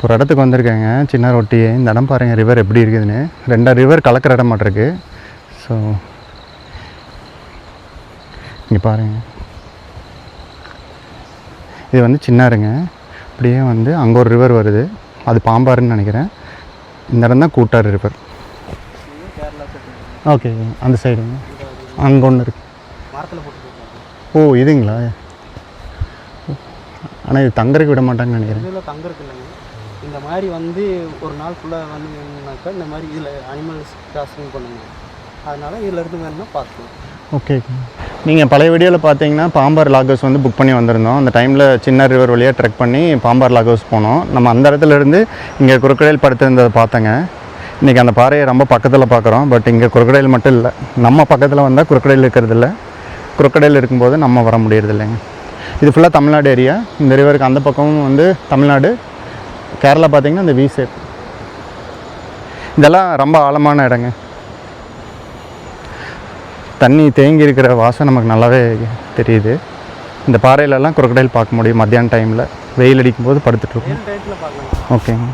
ஒரு இடத்துக்கு வந்திருக்கேங்க, சின்ன ரொட்டி. இந்த இடம் பாருங்கள், ரிவர் எப்படி இருக்குதுன்னு. 2 ரிவர் கலக்கிற இடம் மாட்டிருக்கு. ஸோ இங்கே பாருங்கள், இது வந்து சின்னாருங்க. அப்படியே வந்து அங்கே ஒரு ரிவர் வருது, அது பாம்பாறுன்னு நினைக்கிறேன். இந்த இடம் தான் கூட்டாறு ரிவர். ஓகே, அந்த சைடுங்க அங்கே ஒன்று இருக்குது. ஓ இதுங்களா? ஆனால் இது தங்கறதுக்கு விட மாட்டாங்கன்னு நினைக்கிறேன். இதில் தங்கறதுக்கு இல்லைங்க, இந்த மாதிரி வந்து ஒரு நாள் ஃபுல்லாக வந்தீங்கன்னாக்கா இந்த மாதிரி இதில் அனிமல்ஸ் கிராசிங் பண்ணுங்க. அதனால் இதில் இருந்து வேணும்னா பார்த்துக்கலாம். ஓகே, நீங்கள் பழைய வீடியோவில் பார்த்தீங்கன்னா பாம்பார் லாக் ஹவுஸ் வந்து புக் பண்ணி வந்திருந்தோம். அந்த டைமில் சின்ன ரிவர் வழியாக ட்ரெக் பண்ணி பாம்பார் லாக் ஹவுஸ் போனோம். நம்ம அந்த இடத்துலேருந்து இங்கே குரொக்கடைல் படுத்திருந்ததை பார்த்தேங்க. இன்றைக்கி அந்த பாறையை ரொம்ப பக்கத்தில் பார்க்குறோம். பட் இங்கே குரொக்கடைல் மட்டும் இல்லை, நம்ம பக்கத்தில் வந்தால் குரொக்கடைல் இருக்கிறதில்ல, குரொக்கடைல் இருக்கும்போது நம்ம வர முடியறது இல்லைங்க. இது ஃபுல்லாக தமிழ்நாடு ஏரியா. இந்த ரிவருக்கு அந்த பக்கமும் வந்து தமிழ்நாடு. கேரளா பார்த்திங்கன்னா இந்த வி ஷேப். இதெல்லாம் ரொம்ப ஆழமான இடங்க. தண்ணி தேங்கி இருக்கிற வாசம் நமக்கு நல்லாவே தெரியுது. இந்த பாறையிலலாம் குரொக்கடைல் பார்க்க முடியும் மத்தியான டைமில், வெயில் அடிக்கும்போது படுத்துட்ருக்கோம். ஓகேங்க.